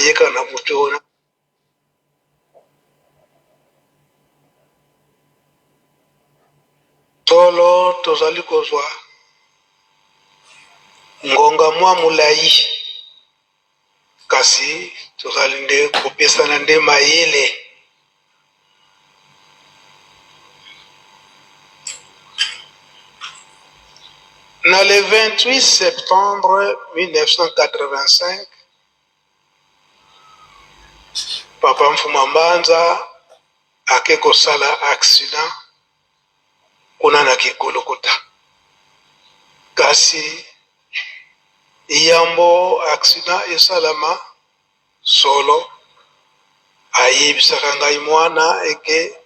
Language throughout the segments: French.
ayeka na butu tolo tozali kozwa ngonga mwa mulai kasi tozali nde kopesana nde mayele na le 28 septembre 1985 papa Mfuma Mbanza ake kosala accident kuna na Kikolokota kasi yambo accident esalama solo ayebisaka ngai mwana eke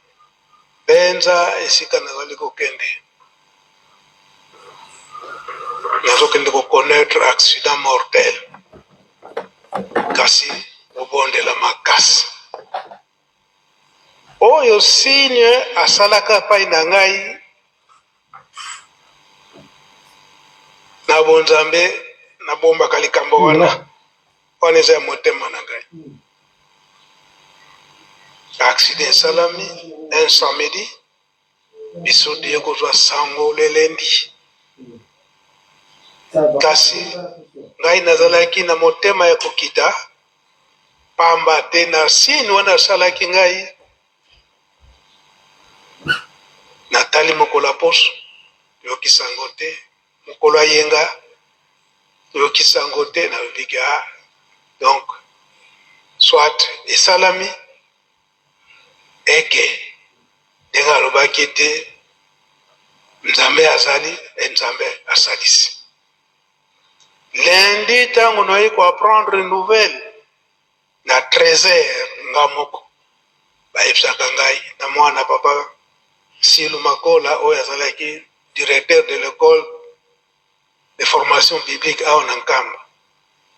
benza esika nazali kokende nazokende kokonaître accident mortel kasi obondela makasi oyo signe asalaka pai na ngai na bonzambe nabombaka likambo wana wana eza ya motema na ngai accident esalami un samedi biso die kozwa sango lelendi kasi ngai nazalaki na motema ya kokita pamba te na sini wana asalaki ngai natali mokolo ya poso yoki sango te mokolo ayenga yoki sango te na bibiki donc soit esalami eke ndenge alobaki te nzambe azali nzambe asalisi lundi ntango nayi koapprendre nouvelle na 13h nga moko bayebisaka ngai na mwana papa Silu Makola oyo azalaki directeur de l'école de formation biblique awa na Nkamba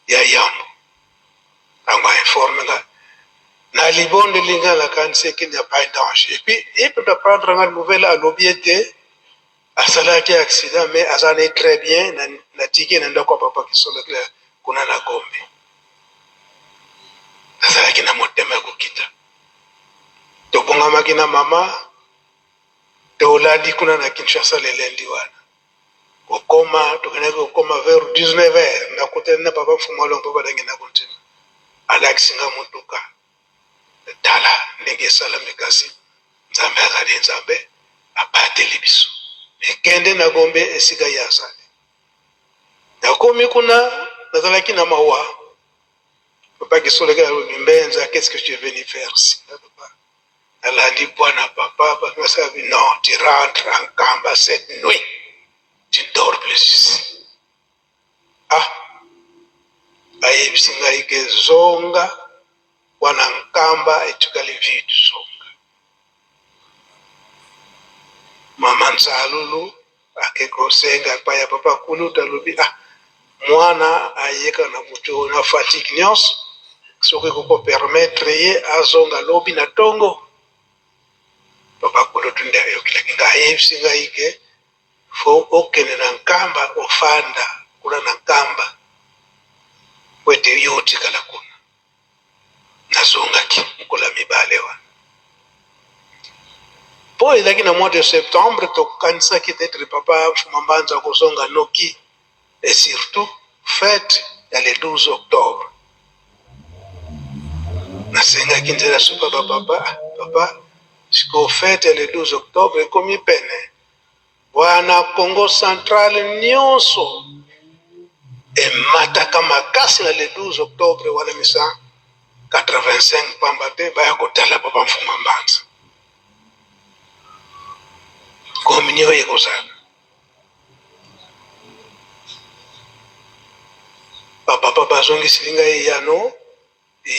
ya Yambo ntango ainforme nga na libonde linga nakanisi eke il n'y a pas de danger et puis il peut apprendre nga nouvelle alobi ete asalaki accident mais azali très bien na tiki na ndako ya papa Kisolokela kuna na Gombe azalaki na motema ya kokita tobongamaki na mama teolandi kuna na Kinshasa lelendi wana kokoma tokendaki kokoma vers 19h nakutani na papa Mfuma Longo badangi na kontina alakisinga motuka tala ndenge esalami kasi nzambe azali nzambe abateli biso ekende na Gombe esika ye azali nakomi kuna nazalaki na mawa papa Kisolokela alobi Mbenza qu'est-ce que tu es venu faire ici alandi bwana papa basabi non tu rentres en Nkamba cette nuit tu ne dors plus ici ayebisi ngai ke zonga wana Nkamba etukali vide zonga mama Nzalulu ake kosenga pa ya papa Kuluta alobi mwana ayeka na butu na fatigue nyonso soki koko permettre ye azonga lobi na tongo papa Kuluta nde ayokilaki nga ayebisi ngai ke fo okende na Nkamba ofanda kuna na Nkamba wete yo otikala kuna nazongaki mokolo mibale wana po ezalaki na mois de septembre tokanisaki tetre papa Mfuma Mbanza kozonga noki et surtout fête ya le 12 octobre nasengaki nzela suka papa siko fête ya le 12 octobre ekomi pene wana Congo central nyonso emataka makasi na le 12 octobre wana misa 85 pamba te baya kotala papa Mfuma Mbanza communion ekozala papa bazongisili ngai yano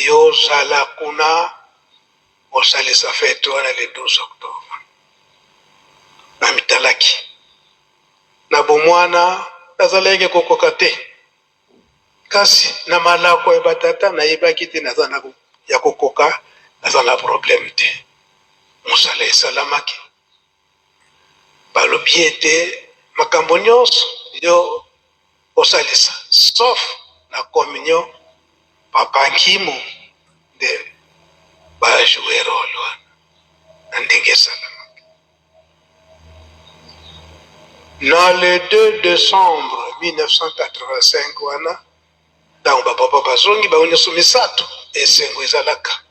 yozala kuna osalisa fete wana le 12 octobre na mitalaki na bomwana nazalaki kokoka te kasi na malako ya batata nayebaki te naza na ya kokoka naza na problème te mosala esalamaki balobi ete makambo nyonso yo osalisa sauf na communion papa Nkimo nde bajouer rôle wana ndenge esalama. Na le 2 décembre 1985 wana ntango bapapa bazongi bango nyonso misato esengo ezalaka,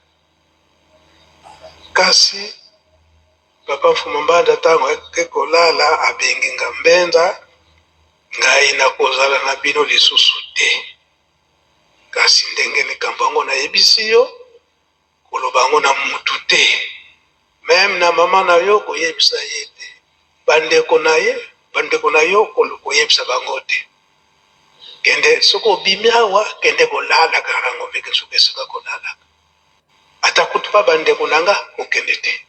kasi papa Mfuma Mbanda ntango ekolala abengi nga Mbenza, ngai nakozala na bino lisusu te, kasi ndenge likambo yango nayebisi yo koloba yango na mutu te, meme na mama na yo koyebisa ye te, bandeko na yo koyebisa bango te. Kende soko obimi awa kende kolala kaka ngombe soki esika kolala ata kutu pa bandeko na nga okende te.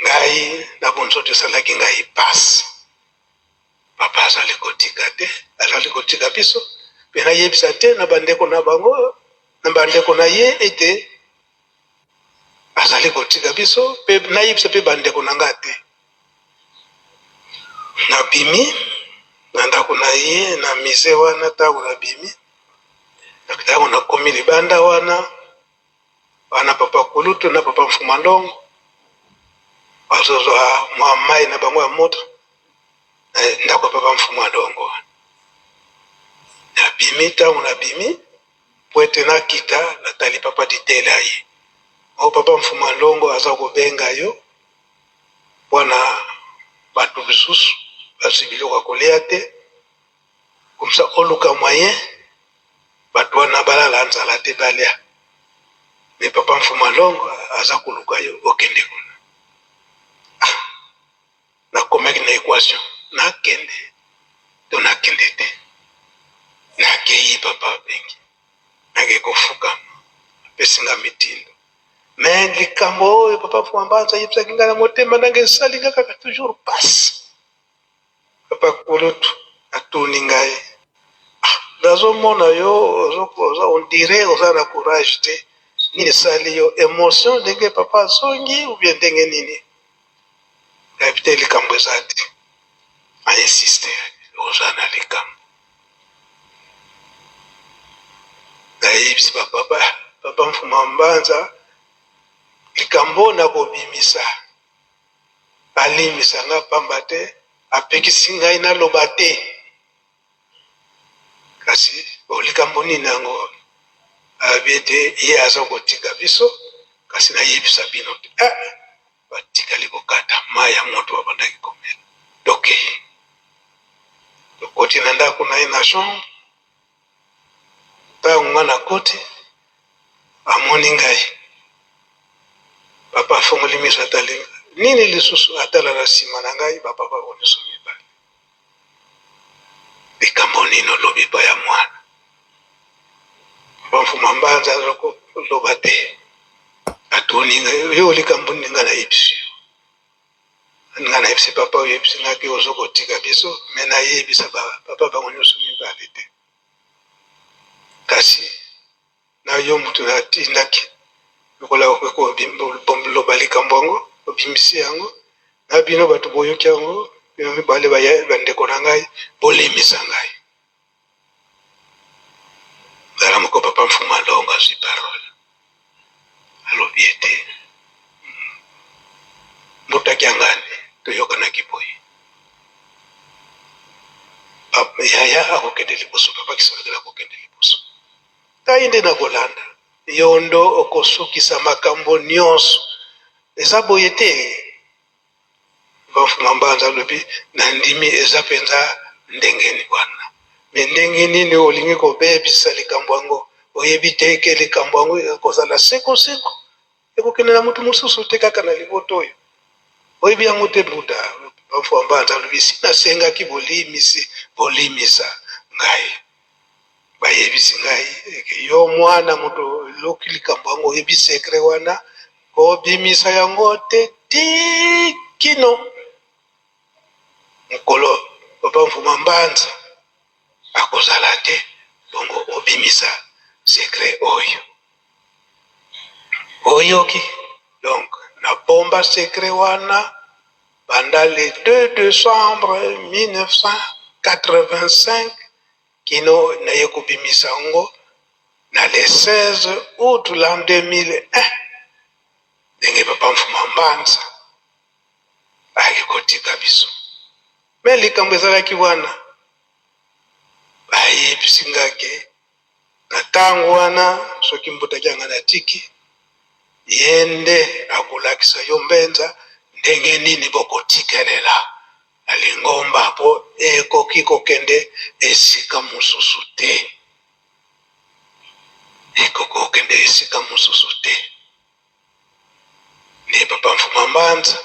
Ngai na bonzoto esalaki ngai pasi, papa azali kotika te, azali kotika biso mpe nayebisa te na bandeko na bango na bandeko na ye ete azali kotika biso, mpe nayebisa mpe bandeko na nga te. Nabimi na ndako na ye na mise wana, ntango nabimi ntango nakomi libanda wana papa Kulutu na papa Mfuma Ndongo bazozwa mwa mai na bango ya moto ndako ya papa Mfuma Ndongo. Nabimi ntango nabimi po ete nakita natali papa ditela ye o papa Mfuma Ndongo aza kobenga yo mpona bato bisusu bazwi biloko ya kolia te, komsa oluka moyen bato wana balala nzala te balia, me papa Mfuma Ndongo aza koluka yo okende kuna. Nakomaki na equation nakende to nakende te, nakeyi papa abengi nake kofukama apesinga mitindo, me likambo oyo papa Mfuma Mbanda ayebisaki ngai na motema nange esalinga kaka toujours pasi. Papa Kulutu atuni ngai, nazomona yo on dirait oza na courage te, nini esali yo émotion ndenge papa azongi ou bien ndenge nini? Ngai te likambo eza te, ainsiste oza na likambo. Nayebisi papa Mfuma Mbanda likambo na kobimisa alimisa nga pamba te, apekisi ngai naloba te, kasi likambo nini yango abi ete ye aza kotika biso, kasi nayebisa bino te batikali kokata mai ya moto babandaki komela. Tokei tokoti na ndako na ye na chambre, ntango nga na koti amoni ngai papa afongoli miso atali nini lisusu, atala na nsima na ngai bapapa nyonso mibale. Likambo nini olobi pa ya mwana? Papa Mfuma Mbanda azoloba te, atuni ngai yo likambo nini nga nayebisi yo? Nga nayebisi papa oyebisi ngaki ozokotika biso, me nayebisa papa bango nyonso mibale te, kasi na yo mutu natindaki lokola loba likambo yango obimbisi yango, na bino bato boyoki yango bino mibale bandeko na ngai bolemisa ngai. Nzala moko papa Mfuma Ndongo azwi parole alobi ete mbutaki yangani toyokanaki boye, yaya akokende liboso, papa Kisolekela akokende liboso, ngai nde nakolanda yo ndo okosukisa makambo nyonso, eza boye te. Papa Mfuma Mbanda alobi nandimi eza mpenza ndengeni wana, me ndenge nini olingi kobebisa likambo yango oyebi te eke likambo yango ekozala sekoseko ekokende na mutu mosusu te kaka na liboto oyo oyebi yango te. Buta Papa Mfuma Mbanda alobi sinasengaki bolimisa ngai, bayebisi ngai eke yo mwana moto eloki likambo yango oyebi sekre wana obimisa yango te tikino mokolo Papa Mfuma Mbanda akozala te, bongo obimisa sekre oyo oyoki. Donc na bomba sekre wana pendant le 2 décembre 1985 kino naye kobimisa yango na le 16 août l'an 2001 ndenge papa Mfuma Mbanza ayikotika biso me likambo ezalaki wana bayebisi ngake na ntango wana soki mbuta kyanga na tiki yende akolakisa yo mbenza ndenge nini bokotikelela alingomba po ekoki kokende esika mosusu te ekokokende esika mosusu te ni papa Mfuma Mbanza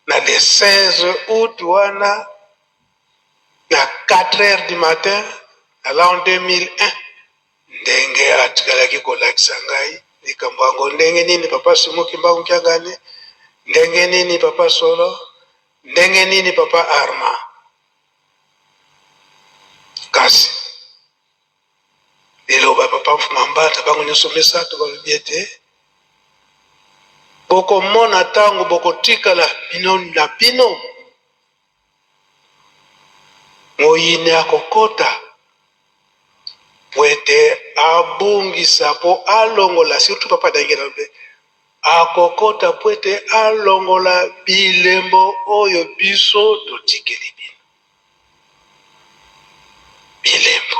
na le 16 août wana na 4h du matin à l'an 2001 ndenge atikalaki kolakisa ngai likambo yango ndenge nini papa Simoki Mbangu Kyagane ndenge nini papa Solo ndenge nini papa Arma kasi liloba papa Mfuma Mbanza bango nyonso misato balobi ete bokomona ntango bokotikala bino na bino moyini akokota po ete abungisa po alongola surtout papa Dangela akokota po ete alongola bilembo oyo biso totikeli bino bilembo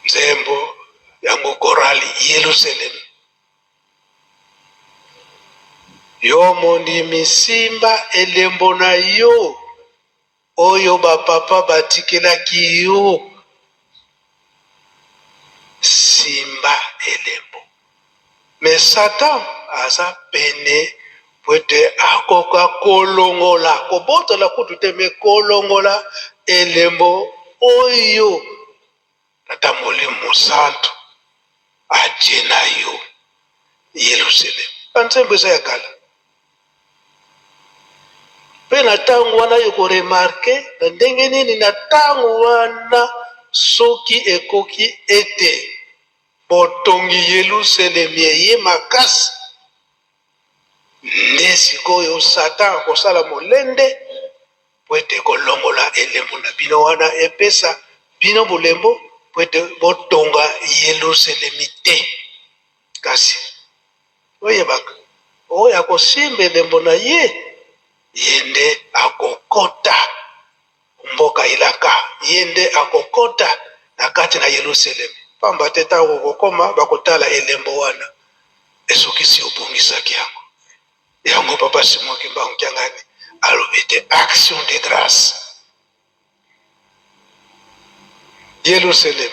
nzembo yango korali Yerusalem yo mondi misimba elembo na yo oyo bapapa batikelaki yo simba elembo me Satan aza pene po ete akoka kolongola kobotola kutu te me kolongola elembo oyo tata Molimo Santo atie na yo Yerusalem banzembo eza ya kala mpe na ntango wana yo koremarke na ndenge nini na ntango wana soki ekoki ete botongi Yerusalemi eye makasi nde sikoyo Satan akosala molende po ete kolongola elembo na bino wana epesa bino bolembo po ete botonga Yerusalemi te kasi oyebaka oyo akosimba elembo na ye yende akokota mboka ilaka yende akokota na kati na Yerusalemi pamba te ntango kokoma bakotala elembo wana esokisi obongisaki yango yango papa Simoki Mbangu Kyagane alobi te action de grâce Yerusalem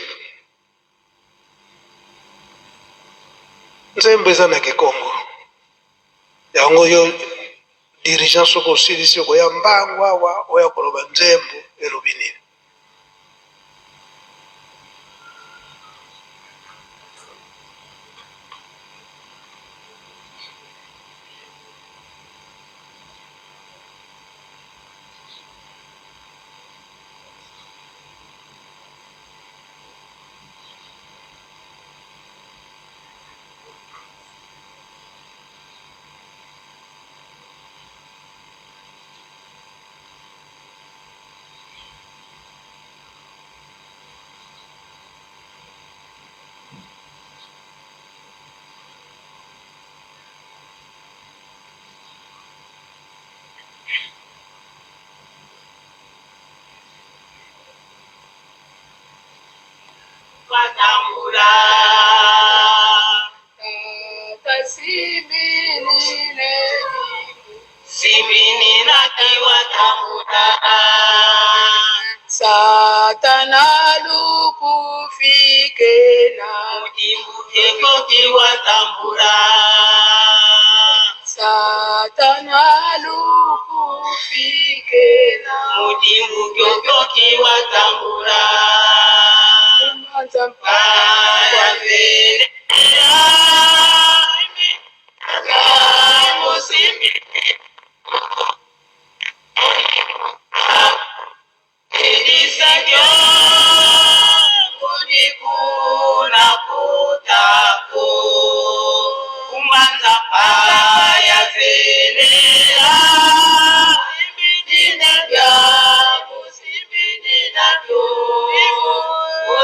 nzembo eza na Kikongo yango yo dirigeant soko osilisi okoya mbangu awa oya koloba nzembo elobi nini Watambura simini nati watambura Satana lukufike na mutimbukeko kiwatambura Satana lukufike na mutimbukeko kiwatambura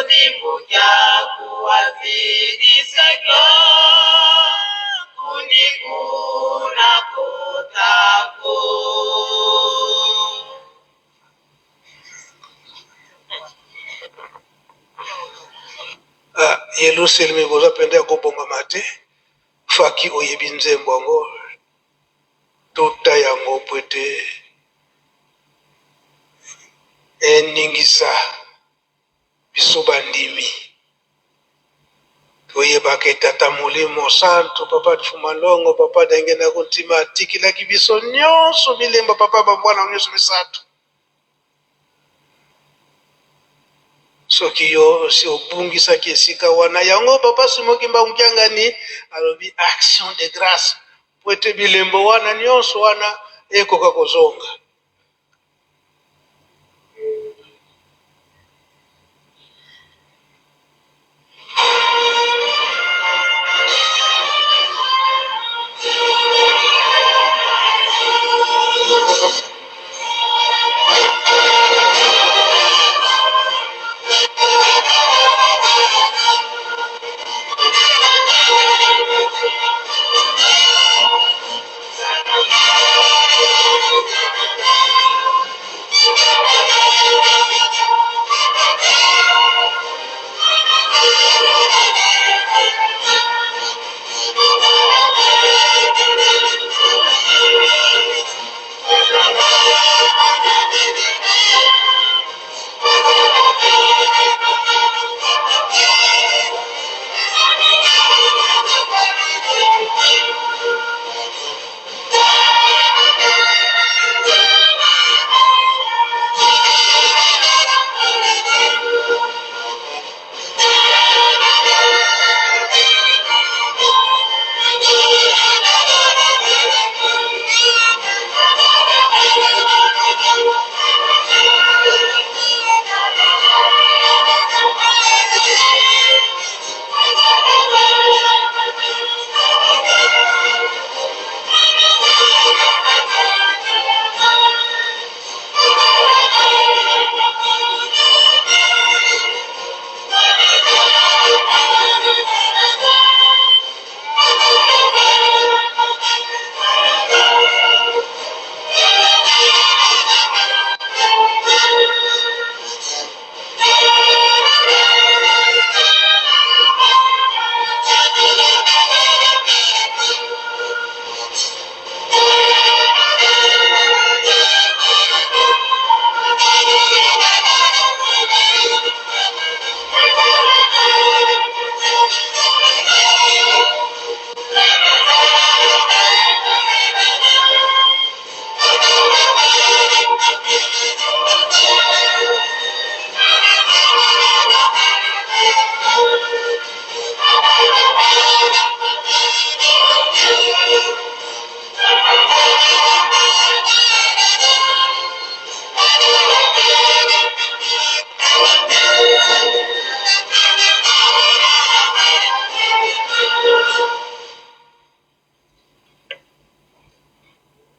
Kuzivuja kuwazilisakyo kunikuna kutako. Yelu selmi goza pende kubonga mate faki oyebinze mbongo tota yango pwete eningisa biso bandimi oyebaka tata molimo santo papa Fumalongo papa denge na kontima atikilaki biso nyonso bilemba papa bambwana nyonso misato soki yo si obungisaki esika wana yango papa simoki mbangukiangani alobi action de grâce po ete bilembo wana nyonso wana ekoka kozonga.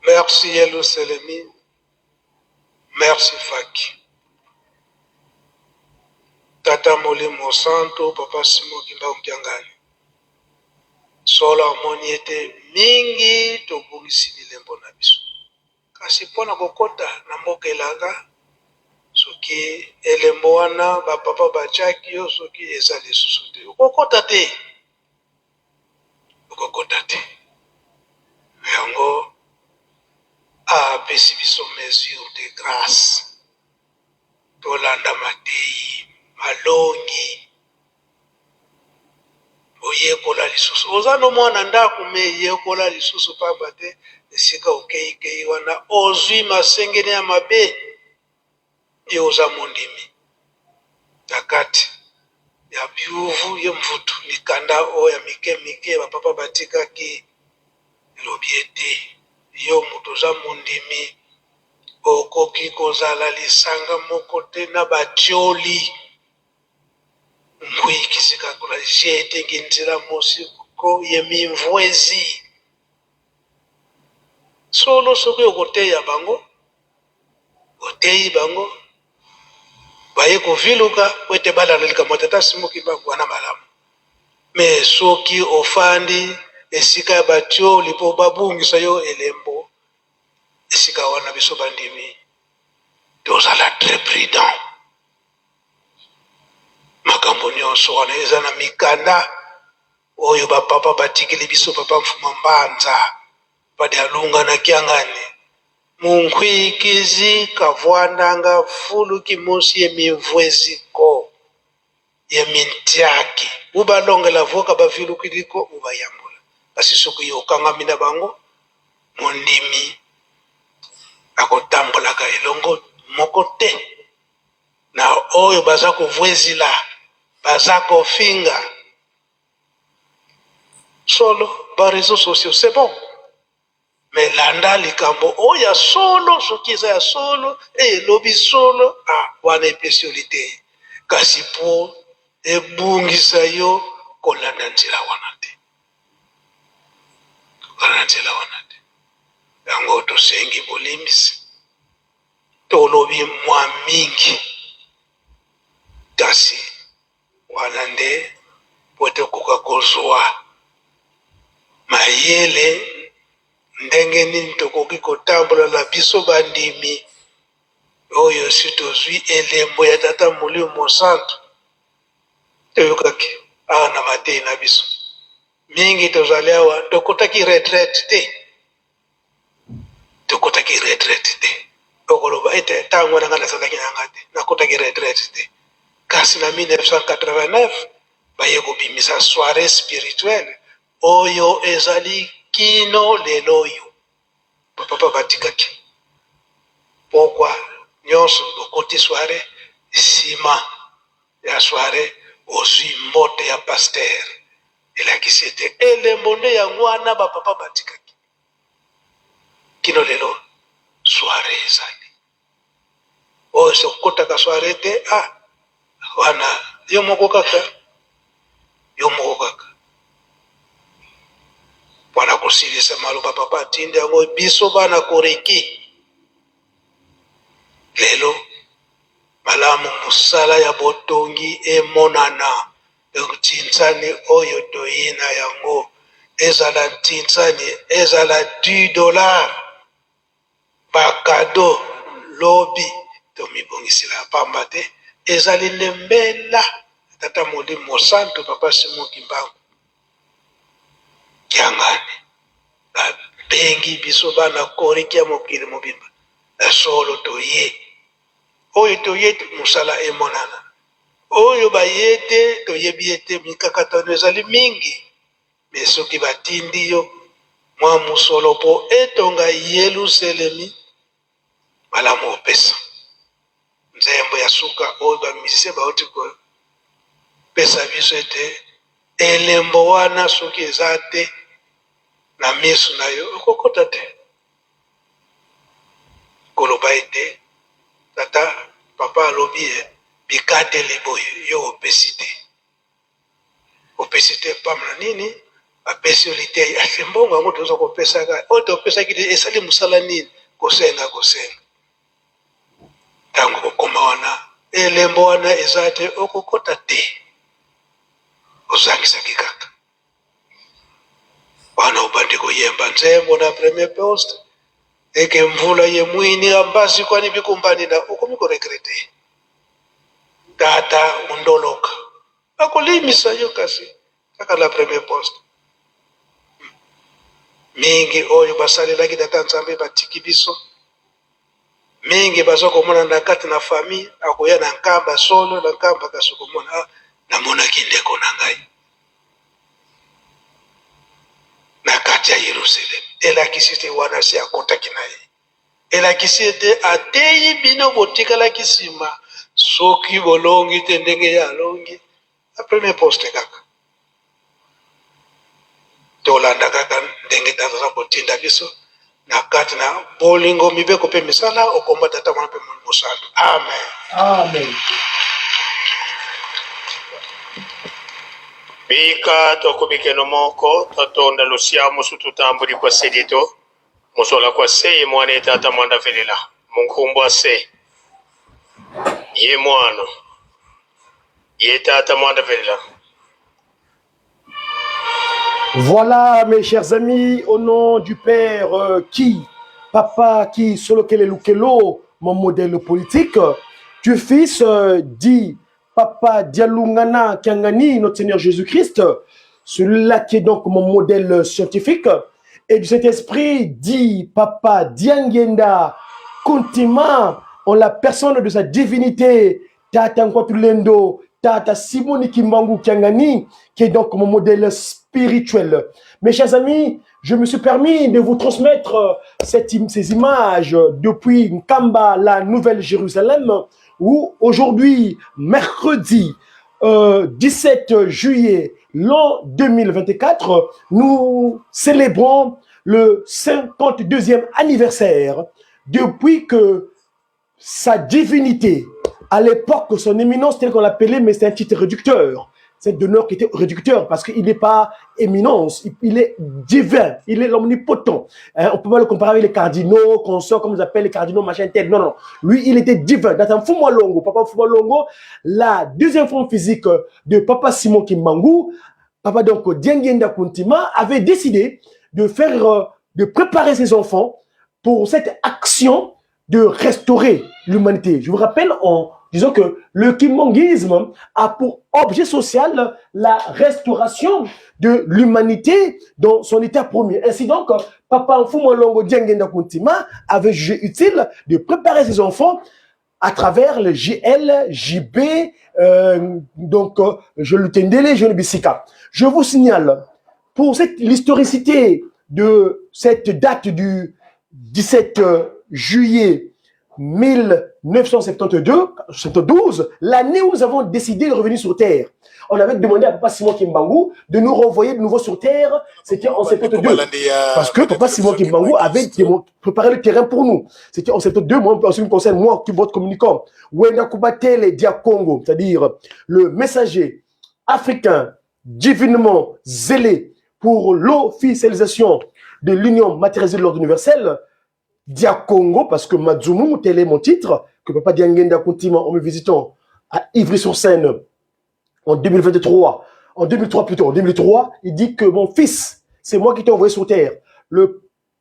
Merci Yelou Selemi, merci Faki. Tata Molimo Santo, Papa Simo Kimba Mkiangani. Sola omoni ete mingi tobungisi bilembo na biso. Kasi pona kokota na mboka elanga, soki elembo wana bapapa bachaki yo soki eza lisusu te. Okokota te. Okokota te. Yango apesi biso mesure de grâce. Tolanda matei, malongi. Oyekola lisusu. Oza no mwana ndaku me yekola lisusu pamba te esika okei wana ozwi masengene ya mabe ye oza mondimi. Nakati ya biuvu ye mvutu mikanda oya mike bapapa batikaki elobi ete yo mutu oza mondimi okoki kozala lisanga moko te na batioli ngwi kisika kula jete nginzira mosiko ye mimvwezi solo soki okoteya bango oteyi bango baye kuviluka wete balala likamotata simuki bagwana malamu me soki ofandi esika ya batio lipo babungisa yo elembo esika wana biso bandimi tozala très prudent makambo nyonso wana eza na mikanda oyo bapapa batikili biso papa mfuma mbanza pade alunga na kiangani munkwikizi kavwandanga fuluki mosi yemivweziko yemintiaki ubalongela voka bavilukiliko ubayambula kasi soki yokangamina bango mondimi akotambolaka elongo moko te na oyo baza kovwezila baza kofinga solo ba réseaux sociaux c'est bon mais landa likambo oya solo soki eza ya solo elobi solo wana epesioli te kasi po ebungisa yo kolanda nzela wana te yango tosengi bolimbisi tolobi mwa mingi kasi wana nde po tokoka kozwa mayele ndenge nini tokoki kotambola na biso bandimi oyo si tozwi elembo ya tata molimo santo toyokaki awa na matei na biso mingi tozali awa tokotaki retraite te okoloba ete ntango nanga nazalaki nanga te nakotaki retraite te kasi na 1989 baye kobimisa soirée spirituelle oyo ezali kino lelo oyo bapapa batikaki pokwa nyonso okoti soirée nsima ya soirée ozwi mbote ya paster elakisi ete elembo nde yango wana bapapa batikaki kino lelo soirée ezali oyo sokotaka soirée te wana yo moko kaka wana kosilisa maloba papa atindi yango biso bana koreki lelo malamu mosala ya botongi emonana ntinzani oyo toyina yango ezala ntinzani ezala $10 bakado lobi tomibongisila pamba te ezali lembela tata molimo santo papa simoki mbangu kiangani babengi biso bana koreki ya mokili mobimba solo toye oyo toye mosala emonana oyo baye te toyebi ete mikakatano ezali mingi me soki batindi yo mwa mosolo mpo etonga yelusalemi malamu opesa nzembo ya suka oyo bamisise bauti kopesa biso ete elembo wana soki eza te na miso na yo okokota te koloba ete tata papa alobi bikateli boye yo opesi te pamna nini apesi oli te asimbongo yango toza kopesaka oyo topesaki te esali mosala nini kosenga ntango kokoma wana elembo wana eza te okokota te ozangisaki kaka wana obandi koyemba nzembo na premier poste eke mvula ye mwini ambasi kwani bikumbani na ukomi koregrete tata undoloka akolimisa yo kasi kaka la premier poste mingi oyo basalelaki tata nzambe batiki biso mingi baza komona na kati na famille akoya na nkamba solo na nkamba kasi komona namonaki ndeko na ngai na kati ya Yerusalemu elakisi te wana si akotaki na ye elakisi ete ateyi bino botikalaki nsima soki bolongi te ndenge ye alongi apremier poste kaka tolanda kaka ndenge tata kotinda biso na kati na bolingo mibeko mpe misala okomba tata mwana mpe mosantu amen. Bika tokubikeno moko tatonda lusiamu sututambuli kwa sedito musola kwa seye mwane tata mwanda velela munkumbwa se Ye mwana. Ye tata mwanda vela. Voilà, mes chers amis, au nom du Père Papa qui, solo kele lukelo, mon modèle politique, du Fils dit Papa Dialoungana Kiangani, notre Seigneur Jésus-Christ, celui-là qui est donc mon modèle scientifique, et du Saint-Esprit dit Papa Diangenda Kuntima, en la personne de sa divinité, Tata Nkwatulendo, Tata Simoni Kimbangu Kiangani, qui est donc mon modèle spirituel. Mes chers amis, je me suis permis de vous transmettre ces images depuis Nkamba, la Nouvelle-Jérusalem, où aujourd'hui, mercredi 17 juillet l'an 2024, nous célébrons le 52e anniversaire depuis que sa divinité, à l'époque, son éminence, tel qu'on l'appelait, mais c'est un titre réducteur. C'est d'honneur qui était réducteur parce qu'il n'est pas éminence, il est divin, il est l'omnipotent. Hein, on ne peut pas le comparer avec les cardinaux, consorts, comme on appelle les cardinaux, machin, tel. Non, non. Lui, il était divin. Dans Fuma Longo, Papa Fuma Longo, la deuxième forme physique de Papa Simon Kimbangu, Papa donc Diangenda Kuntima, avait décidé de de préparer ses enfants pour cette action de restaurer l'humanité. Je vous rappelle en disant que le kimbanguisme a pour objet social la restauration de l'humanité dans son état premier. Ainsi donc, Papa Mfumo Longo Diangenda Kuntima avait jugé utile de préparer ses enfants à travers le JL, JB, je le tendele, je le bisika. Je vous signale, pour l'historicité de cette date du 17 juillet 1972, l'année où nous avons décidé de revenir sur Terre. On avait demandé à Papa Simon Kimbangu de nous renvoyer de nouveau sur Terre. C'était en 72. Parce que Papa Simon Kimbangu avait préparé le terrain pour nous. C'était en 72, moi, en ce qui me concerne, moi, qui vote communicant. Wenda Kubatele Dia Congo, c'est-à-dire le messager africain divinement zélé pour l'officialisation de l'union matérialisée de l'ordre universel, Dia Congo, parce que Madzumu, tel est mon titre, que Papa Diangenda Kuntima, en me visitant à Ivry-sur-Seine en 2023, en 2003 plutôt, en 2003, il dit que mon fils, c'est moi qui t'ai envoyé sur Terre.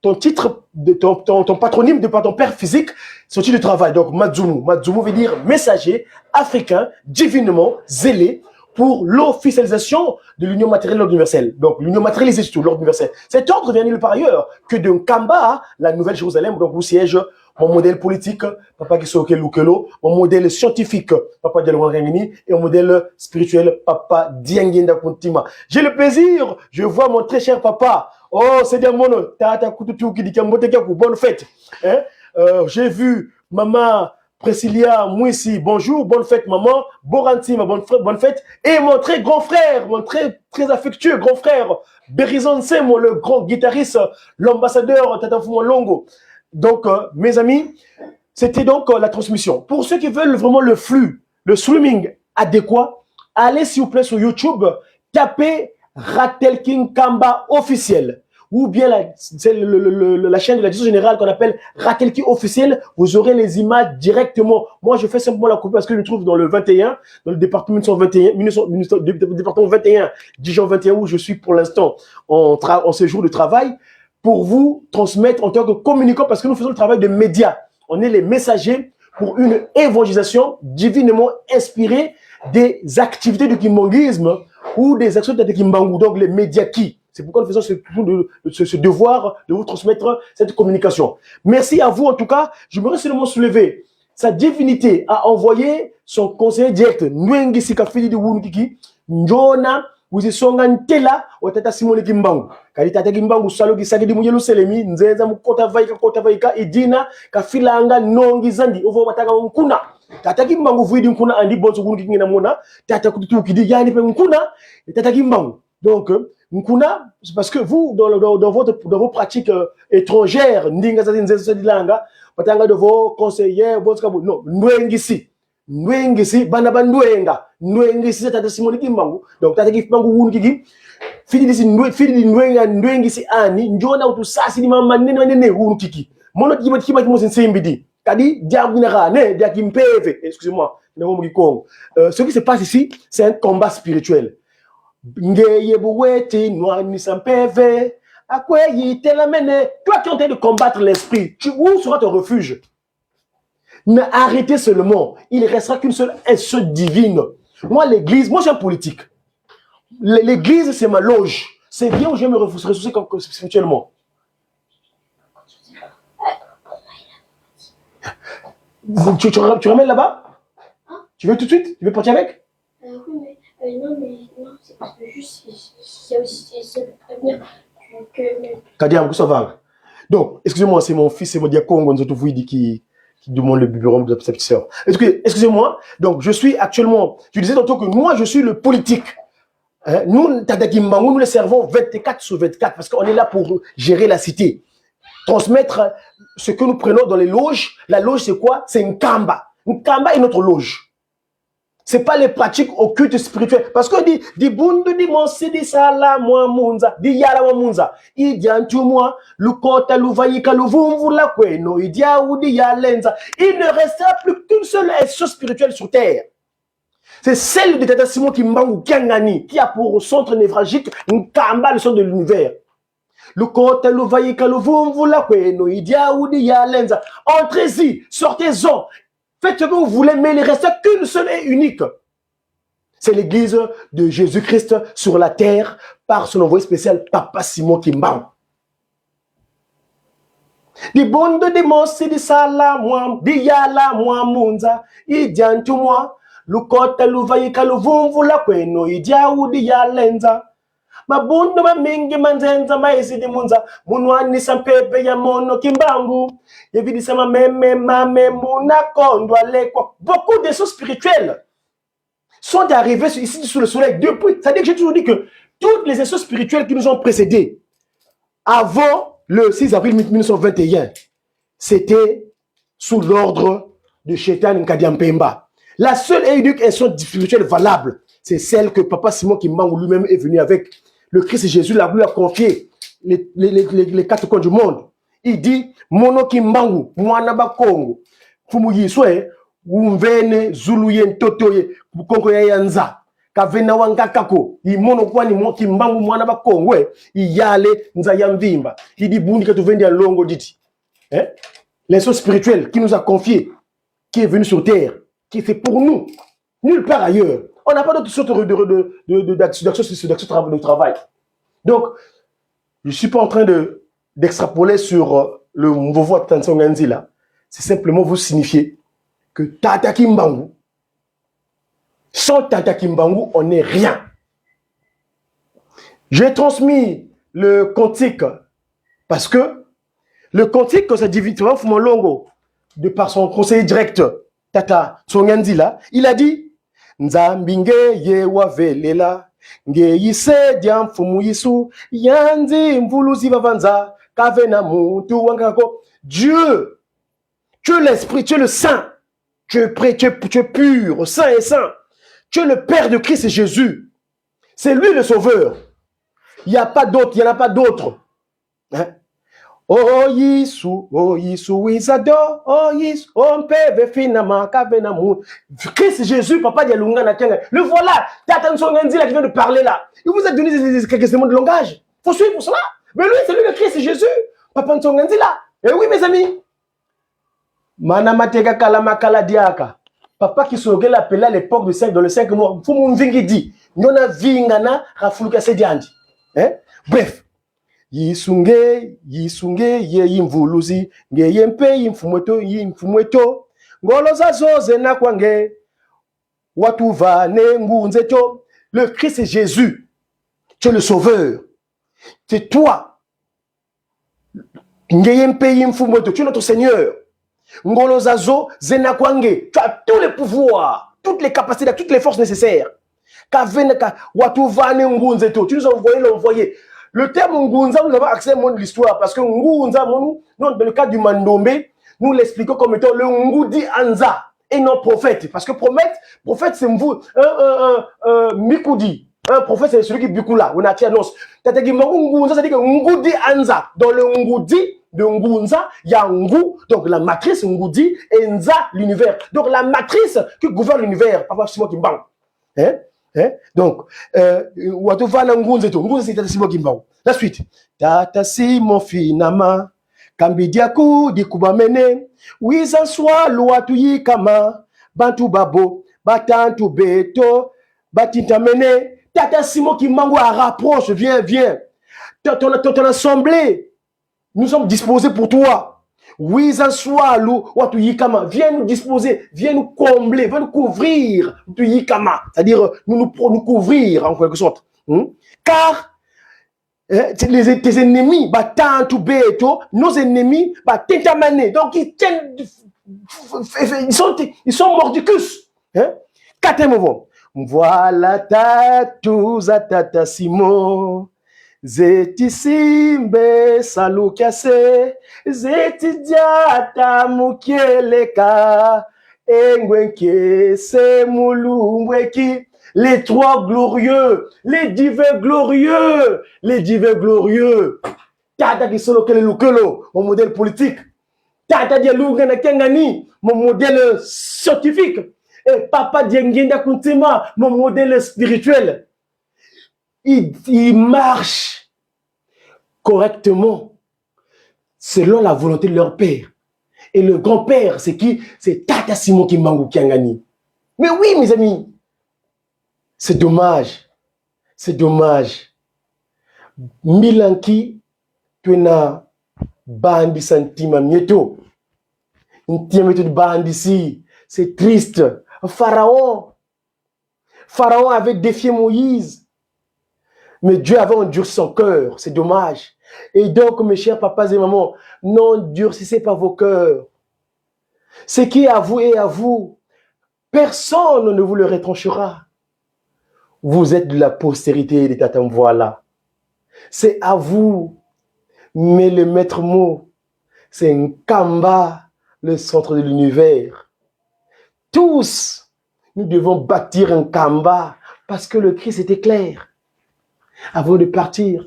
Ton titre, ton patronyme de par ton père physique, c'est son titre de travail. Donc Madzumu. Madzumu veut dire messager africain, divinement zélé pour l'officialisation de l'union matérielle de l'ordre universel. Donc, l'union matérialisée surtout, l'ordre universel. Cet ordre vient nulle part ailleurs que de Nkamba, la Nouvelle-Jérusalem, donc où siège mon modèle politique, Papa Kisoke Lukelo, mon modèle scientifique, Papa Diallo Rengini, et mon modèle spirituel, Papa Diangenda Kuntima. J'ai le plaisir, je vois mon très cher papa. Oh, c'est bien mon nom. Tata Kututu qui dit bonne fête. Hein? J'ai vu maman Priscilla Mouissi, bonjour, bonne fête maman, Boranti, ma bonne fête, et mon très grand frère, mon très affectueux grand frère, Berizon Semo, le grand guitariste, l'ambassadeur Tata Fuma Longo. Donc, mes amis, c'était donc la transmission. Pour ceux qui veulent vraiment le flux, le streaming adéquat, allez s'il vous plaît sur YouTube, tapez Ratel King Kamba officiel. Ou bien la chaîne de la direction générale qu'on appelle Ratel King officiel, vous aurez les images directement. Moi, je fais simplement la copie parce que je me trouve dans le 21, dans le département 21, Dijon 21, où je suis pour l'instant en séjour de travail, pour vous transmettre en tant que communicant, parce que nous faisons le travail de médias. On est les messagers pour une évangélisation divinement inspirée des activités du kimbanguisme ou des actions de Kimbangu, donc les médias qui. C'est pourquoi nous faisons ce devoir de vous transmettre cette communication. Merci à vous en tout cas. Je me reste seulement soulever. Sa divinité a envoyé son conseiller direct, Nwengi Sikafidi de Wunukiki, Njona, Wuzisonga Ntela, Otata Simone Kimbangu. Kalita Kimbangu, Salogi Sagidi Mujelu Selemi, Nzenza Mukota Vaika, Idina, Kafilanga, Nongi Zandi, Ovo Wataka Nkuna. Tata Kimbangu Vuidi Nkuna, Andi Bonso Wunukiki Namona, Tata Kututu Kidi Yani Nkuna, Tata Kimbangu. Donc, Nkuna, c'est parce que vous, dans vos pratiques étrangères, de vos conseillers, non, Nwengisi, Banabandouenga, Nwengisi, Tata Simoni Kimbangu, donc Tata Kimbangu Wunkiki, Fidi Nwengisi Ani, Njona ou tout ça, c'est Nene Wunkiki. Mono Kima Kimosin Simbidi. Excusez-moi. Ce qui se passe ici, c'est un combat spirituel. Toi qui es en train de combattre l'esprit, où sera ton refuge? Mais arrêtez seulement. Il ne restera qu'une seule seule divine. Moi, l'église, moi, je suis un politique. L'église, c'est ma loge. C'est bien où je vais me ressourcer spirituellement. Tu ramènes là-bas? Hein? Tu veux tout de suite? Tu veux partir avec? Oui, mais non, c'est parce que juste, il y a aussi, ça peut prévenir que... ça va. Donc, excusez-moi, c'est mon fils, c'est mon diacon, qui demande le biberon de sa petite sœur. Excusez-moi, donc je suis actuellement, tu disais tantôt que moi je suis le politique. Hein? Nous, Tadakimbangu, nous les servons 24 sur 24 parce qu'on est là pour gérer la cité. Transmettre ce que nous prenons dans les loges. La loge, c'est quoi? C'est une kamba. Une kamba est notre loge. Ce n'est pas les pratiques occultes spirituelles. Parce qu'on dit, di bundu di monsi di sala mwa munza, di yala mwa munza. Idiantu mwa, lukota luvayika luvumvu la kweno, idia ou di yalenza. Il ne restera plus qu'une seule essence spirituelle sur terre. C'est celle de Tata Simon Kimbangu Kiangani, qui a pour centre névralgique une kamba, le centre de l'univers. Lukota luvayika luvumvu la kweno, idia ou di yalenza. Entrez-y, sortez-en. Faites ce que vous voulez, mais il ne reste qu'une seule et unique. C'est l'église de Jésus-Christ sur la terre par son envoyé spécial, Papa Simon Kimbangu. Di bondo di mosi di sala mwa, di yala mwa munza, idiantu mwa, lukota luvayika luvumvu la kweno, idiawu di yalenza. Mabundo mamingi manzenza maisi di munza, munwani sampebe ya mono Kimbangu. Beaucoup de choses spirituelles sont arrivées ici sous le soleil depuis. C'est-à-dire que j'ai toujours dit que toutes les choses spirituelles qui nous ont précédés avant le 6 avril 1921, c'était sous l'ordre de Chetan Nkadiampemba. La seule et unique essence spirituelle valable, c'est celle que Papa Simon Kimbangu lui-même est venu avec. Le Christ Jésus l'a voulu confier les quatre coins du monde. Il dit, Mono Kimbangu, Mwana Bakongo, Fumuyiswe, Umvene, Zuluyen, Totoye, Kongo Yanza, Kavena Wangakako, il Mono Kwani, Kimbangu, Mwana Bakongo, il Yale, Nzayamvimba. Il dit, Bundi, que tu viens de Longo Diti. L'essence spirituelle qui nous a confié, qui est venu sur terre, qui est fait pour nous, nulle part ailleurs. On n'a pas d'autre sorte d'action de travail. Donc, je ne suis pas en train d'extrapoler sur le mouvement de Tansonganzi là. C'est simplement vous signifier que Tata Kimbangu, sans Tata Kimbangu, on n'est rien. J'ai transmis le cantique parce que le cantique, quand ça divise mon longo, de par son conseiller direct, Tata Songanzi là, il a dit Nzambinge ye wavelela nge yise diam fumu yisu yanzi mvuluzi vavanza kavena mutu wangako. Dieu, tu es l'esprit, tu es le saint, tu es prêt, tu es pur, saint et saint. Tu es le Père de Christ et Jésus. C'est lui le sauveur. Il n'y a pas d'autre, il n'y en a pas d'autre. Hein? Oh Yisu, Wizado, oh Yisu, on peut finalement kavena mutu. Christ Jésus, Papa Dialunga Nakanga. Le voilà, Tata Nsonganzi là qui vient de parler là. Il vous a donné quelques éléments de langage. Il faut suivre pour cela. Mais lui, c'est lui le Christ Jésus. Papa Nsonganzi là. Et oui, mes amis. Manamatega Kalamakala Diaka. Papa qui s'est appelé à l'époque de 5, dans le 5 mois. Fumu Mvingi dit. Nyona Vingana, Rafuluka Sediandi. Bref. Yisunge, ye yimvuluzi, nge yempe yimfumweto. Ngoloza zoze na kwange. Watuva ne ngunzeto. Le Christ est Jésus. Tu es le sauveur. C'est toi. Nge yempe yimfumweto. Tu es notre Seigneur. Ngoloza zo zena kwange. Tu as tous les pouvoirs, toutes les capacités, toutes les forces nécessaires. Kaveneka watuva ne ngunzeto. Tu nous as envoyé l'envoyé. Le terme Ngunza, nous avons accès à l'histoire parce que Ngunza, nous, dans le cas du Mandombe, nous l'expliquons comme étant le Ngudi Anza et non prophète. Parce que prophète, c'est Mikudi. Un prophète, c'est celui qui Bikula. On a annonce. Ngunza, ça dit que Ngudi Anza. Dans le Ngudi, de Ngunza, il y a Ngu, donc la matrice Ngudi, et Nza, l'univers. Donc la matrice qui gouverne l'univers, Papa Simon Kimbang. Hein? Hein? Donc, Watova Ngunza, Ngunza c'est Tata Simon Kimbang. La suite. Tata Simon Finama, Kambidiaku, Dikubamene, Wizan Swa, Luatuyi Kama, Bantu Babo, Batantu Beto, Batintamene, Tata Simon Kimbangu rapproche, viens. Ton assemblée, nous sommes disposés pour toi. Wizan Swa, Luatuyi Kama, viens nous disposer, viens nous combler, viens nous couvrir, Tuyikama, c'est-à-dire nous couvrir en quelque sorte. Car tes ennemis, nos ennemis, donc ils sont mordicus. Quatrième mot. Voilà Tata Simon, Zeti Simbe Salukase, Zeti Diata Mukieleka, Engwenke Semulumbweki. Les trois glorieux, les divins glorieux, Tata qui solo kele lukelo, mon modèle politique. Tata dia lungena kengani, mon modèle scientifique. Et Papa Diengenda Kuntima, mon modèle spirituel. Il marche correctement selon la volonté de leur père. Et le grand-père, c'est qui? C'est Tata Simon Kimbangu Kiangani. Mais oui, mes amis. C'est dommage. Milanki, pena bandi santima mieto. Intiameto de bandi si. C'est triste. Pharaon avait défié Moïse. Mais Dieu avait endurci son cœur. C'est dommage. Et donc, mes chers papas et mamans, n'endurcissez pas vos cœurs. Ce qui est à vous est à vous. Personne ne vous le retranchera. Vous êtes de la postérité des Tata Mvoala. C'est à vous. Mais le maître mot, c'est Nkamba, le centre de l'univers. Tous, nous devons bâtir un Nkamba parce que le Christ était clair. Avant de partir,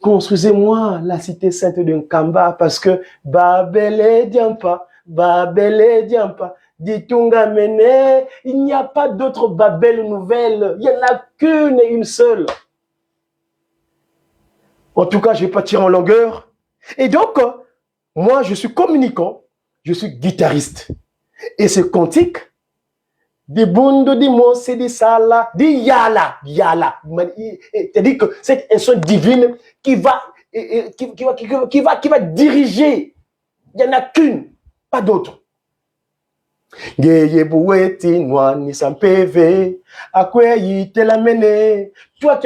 construisez-moi la cité sainte de Nkamba parce que Babel Diampa, Ditunga Mene, il n'y a pas d'autre Babel nouvelle. Il n'y en a qu'une et une seule. En tout cas, je ne vais pas tirer en longueur. Et donc, moi, je suis communicant, je suis guitariste. Et ce cantique, des bundu, des mots, c'est des salas, des yala. C'est-à-dire que cette instrument divine qui va diriger. Il n'y en a qu'une, pas d'autre. Toi, tu es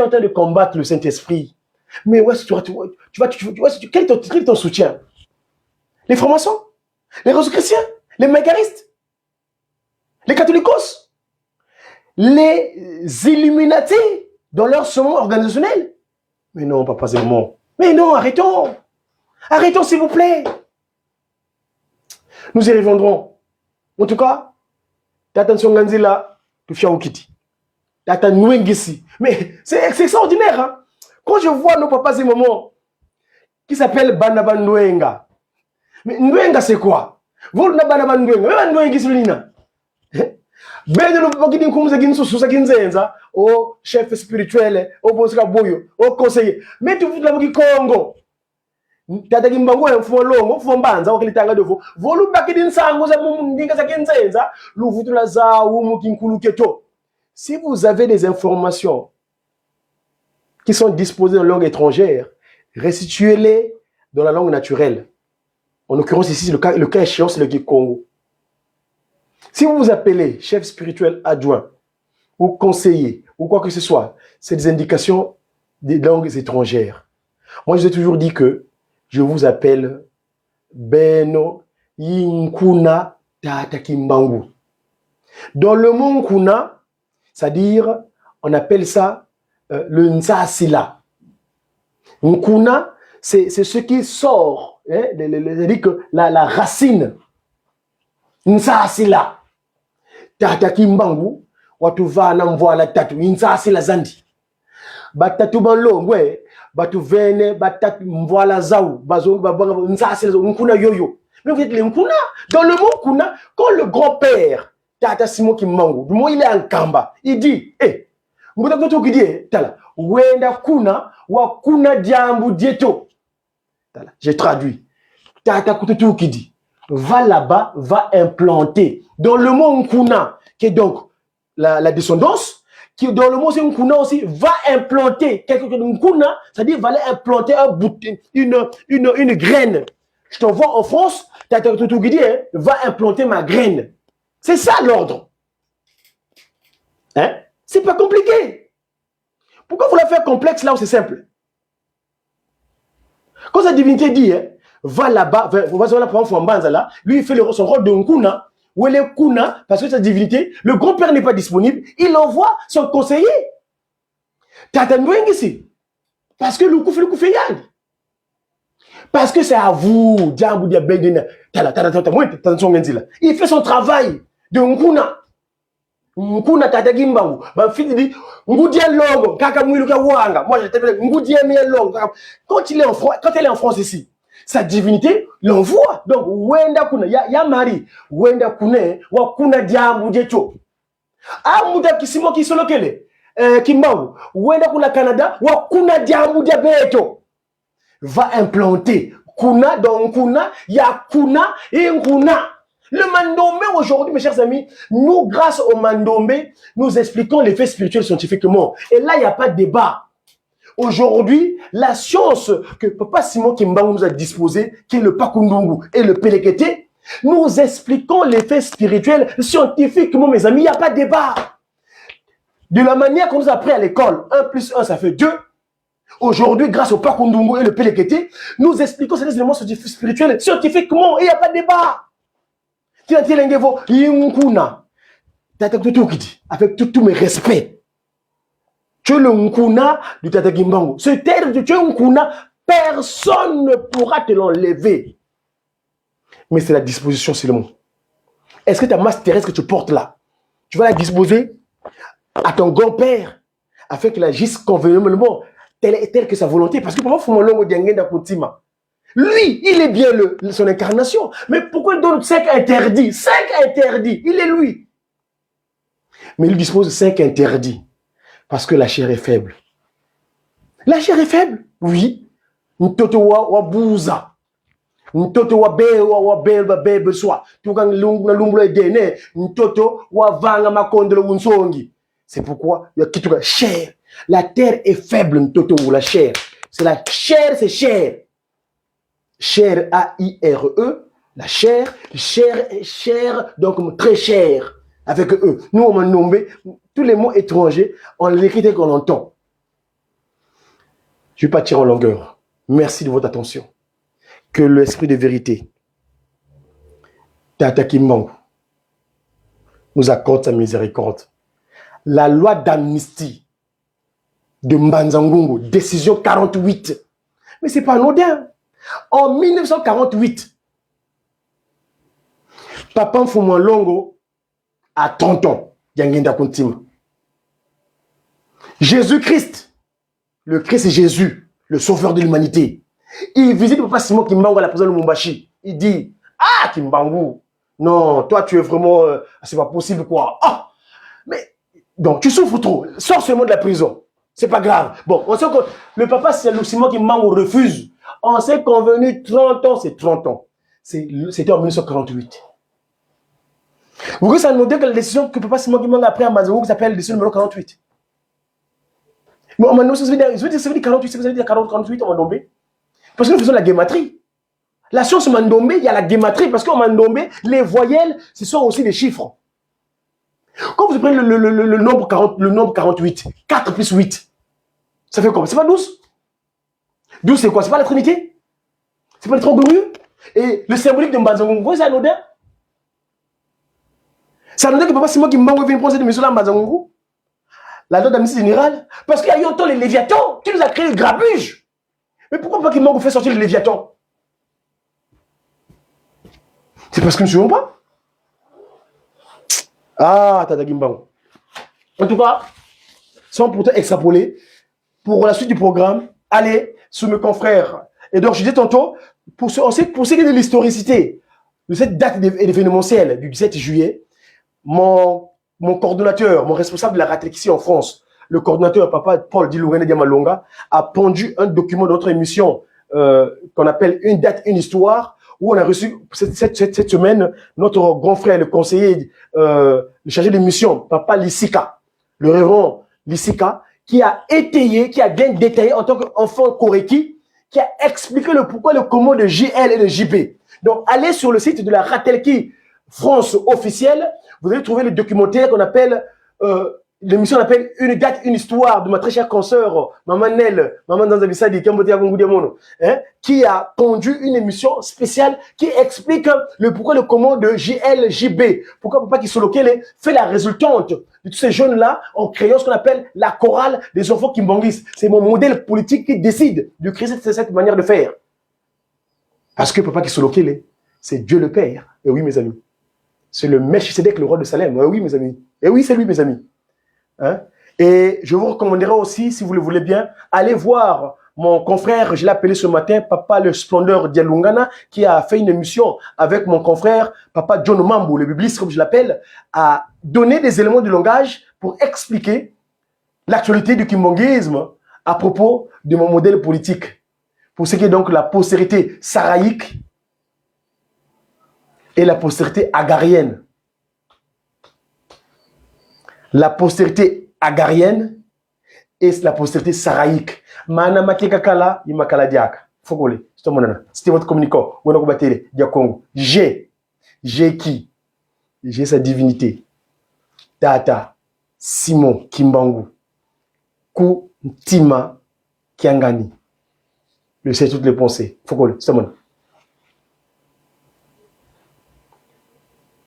en train de combattre le Saint-Esprit. Mais ouais, quel est ton soutien? Les francs-maçons? Les Rosicruciens? Les mégaristes? Les catholicos? Les Illuminati dans leur sommet organisationnel? Mais non, papa, c'est bon. Mais non, arrêtons. Arrêtons, s'il vous plaît. Nous y reviendrons. En tout cas, Tata Songanzila, tu fias au Kiti. Tata Nwengisi. Mais c'est extraordinaire. Hein? Quand je vois nos papas et mamans qui s'appellent Banaban Nwenga. Mais Nwenga, c'est quoi? Vous n'avez pas Banaban Nwenga. Mais Nwengisi, Lina. Au chef spirituel, au boska boyo, au conseiller. Mais tu fous de la Moki Congo. Tata Kimbangu est un fond long, un fond banza, au kilitanga de vous. Volu bakidin sango za mundinga za kenzenza, lu vutu la za ou mukinkulu keto. Si vous avez des informations qui sont disposées en langue étrangère, restituez-les dans la langue naturelle. En l'occurrence ici, le cas échéant, c'est le Congo. Si vous vous appelez chef spirituel adjoint ou conseiller ou quoi que ce soit, c'est des indications des langues étrangères. Moi, je vous ai toujours dit que je vous appelle Beno Yinkuna Tata Kimbangu. Dans le mot Nkuna, c'est-à-dire, on appelle ça le Nzasila. Nkuna, c'est ce qui sort, hein, c'est-à-dire que la racine. Nzasila. Tata Kimbangu, watu vana mvoala tatu, Nzasila zandi. Batatu banlo, ouais. batu vene batat mvoila zao bazongi babanga nzase nkuna yoyo. Mais vous êtes les nkuna. Dans le mot kuna, quand le grand-père Tata Simon Kimbangu, du mot il est en Kamba, il dit Mbouta Toto qui dit tala wenda kuna wa kuna diambu dieto. Tala, j'ai traduit. Tata Toto qui dit va là-bas, va implanter. Dans le mot nkuna, qui est donc la descendance, qui dans le mot c'est nkuna aussi, va implanter quelque chose de nkuna, c'est-à-dire va aller implanter un bout, une graine. Je t'envoie en France, Tata Toto qui dit va implanter ma graine. C'est ça l'ordre. Hein? C'est pas compliqué. Pourquoi vous la faire complexe là où c'est simple? Quand sa divinité dit va là-bas, lui il fait son rôle de Nkuna, où elle est Kuna, parce que sa divinité, le grand-père n'est pas disponible, il envoie son conseiller. Tata Ndoueng ici. Parce que le coup fait yann. Parce que c'est à vous, il fait son travail de Nkuna. Nkuna Tata Kimbangu. Ma fille dit, Ngoudia Longo, Kaka Mwiluka Wanga. Moi, je t'appelle Ngoudia Longo. Quand elle est en France ici, sa divinité l'envoie. Donc, Wenda Kuna, ya Marie, Wenda Kune, Wakuna Diambu Dieto. Ah, Mouda Kisimo Kisolokele, Kimbangu, Wenda Kuna Canada, Wakuna Diambu Diabeto. Va implanter Kuna, dans Kuna, ya Kuna et Nkuna. Le Mandombe aujourd'hui, mes chers amis, nous, grâce au Mandombe, nous expliquons les faits spirituels scientifiquement. Et là, il n'y a pas de débat. Aujourd'hui, la science que Papa Simon Kimbangu nous a disposée, qui est le Pakundungu et le Pelekete, nous expliquons les faits spirituels scientifiquement, mes amis, il n'y a pas de débat. De la manière qu'on nous a appris à l'école, 1 plus 1, ça fait 2. Aujourd'hui, grâce au Pakundungu et le Pelekete, nous expliquons ces éléments spirituels scientifiquement et il n'y a pas de débat. Avec tous mes respects, tu es le Nkuna du Tata Kimbangu. Ce terme de tu es Nkuna, personne ne pourra te l'enlever. Mais c'est la disposition seulement. Est-ce que ta masse terrestre que tu portes là, tu vas la disposer à ton grand-père afin qu'il agisse convenablement, telle que sa volonté? Parce que parfois, il faut mon longo. Lui, il est bien son incarnation. Mais pourquoi il donne 5 interdits? 5 interdits. Il est lui. Mais il dispose de 5 interdits. Parce que la chair est faible. La chair est faible? Oui. Ntoto wa bouza. Ntoto wa bebe swa. Tukang lumbulo edene. Ntoto wa vanga makondelo unsongi. C'est pourquoi il y a kituka chair. La terre est faible, ntoto ou la chair. C'est la chair, c'est chair. Chair, A-I-R-E, la chair, chair, donc très cher, avec E. Nous, on m'a nommé tous les mots étrangers, on l'écrit tel qu'on entend. Je ne vais pas tirer en longueur. Merci de votre attention. Que l'esprit de vérité, Tata Kimbangu, nous accorde sa miséricorde. La loi d'amnistie de Mbanzangungu, décision 48. Mais ce n'est pas anodin. En 1948, Papa Mfumwa Longo a 30 ans. Jésus-Christ, le Christ est Jésus, le sauveur de l'humanité. Il visite Papa Simon Kimbangu à la prison de Lumumbashi. Il dit, ah Kimbangu, non, toi tu es vraiment, c'est pas possible quoi. Ah, mais, donc tu souffres trop, sors seulement de la prison. C'est pas grave. Bon, on sait que le Papa Simon Kimbangu refuse. On s'est convenu 30 ans, c'est 30 ans. C'était en 1948. Vous voyez, ça nous dit que la décision que Papa Simon Kimbangu a prise à Mazangou qui s'appelle la décision numéro 48. Mais on ça veut dire 48, ça veut dire 48 en Mandombe. Parce que nous faisons la guématrie. La science Mandombe, il y a la guématrie parce qu'en Mandombe, les voyelles, ce sont aussi des chiffres. Quand vous prenez le nombre 48, 4 plus 8, ça fait quoi? C'est pas 12? 12 c'est quoi? C'est pas la Trinité? C'est pas le triangle? Et le symbolique de Mbanzangungu, c'est anodin? C'est anodin que Papa Simon Kimbangu vient prendre cette mission-là à Mbanzangungu? La loi d'amnistie générale? Parce qu'il y a eu autant les Léviathans, tu nous as créé le grabuge. Mais pourquoi Papa Kimbangu fait sortir les Léviathans? C'est parce que nous ne suivons pas? Ah, Tata Kimbangu. En tout cas, sans pourtant extrapoler, pour la suite du programme, aller sur mes confrères. Et donc, je disais tantôt, pour ce qui est de l'historicité de cette date événementielle du 17 juillet, mon coordonnateur, mon responsable de la RATEC ici en France, le coordonnateur Papa Paul Dilourene Diamalonga, a pondu un document de notre émission qu'on appelle Une date, une histoire, où on a reçu cette semaine notre grand frère, le conseiller, le chargé de mission, Papa Lissika, le révérend Lissika, qui a étayé, qui a bien détaillé en tant qu'enfant Koreki, qui a expliqué le pourquoi, le comment de JL et de JB. Donc, allez sur le site de la Ratelki France officielle, vous allez trouver le documentaire qu'on appelle, l'émission qu'on appelle Une date, une histoire de ma très chère consoeur, Maman Nel, Maman Danzabissadi, qui a conduit une émission spéciale qui explique le pourquoi, le comment de JL, JB. Pourquoi Papa Kisolokele fait la résultante de tous ces jeunes-là en créant ce qu'on appelle la chorale des enfants Kimbangis. C'est mon modèle politique qui décide de créer cette manière de faire. Parce que Papa Kisolokele, c'est Dieu le Père. Et oui, mes amis. C'est le Melchisedec, le roi de Salem. Et oui, mes amis. Et oui, c'est lui, mes amis. Hein? Et je vous recommanderai aussi, si vous le voulez bien, allez voir mon confrère, je l'ai appelé ce matin, Papa le Splendeur Dialungana, qui a fait une émission avec mon confrère, Papa John Mambo, le bibliste, comme je l'appelle, a donné des éléments de langage pour expliquer l'actualité du kimbanguisme à propos de mon modèle politique. Pour ce qui est donc la postérité saraïque et la postérité agarienne. La postérité agarienne et la postérité saraïque. Mana makeka kala imakala diaka. Fogole, c'était votre communicant. J'ai qui? J'ai sa divinité. Tata Simon Kimbangu. Ku Tima Kiangani. Je sais toutes les pensées. Fogole, c'est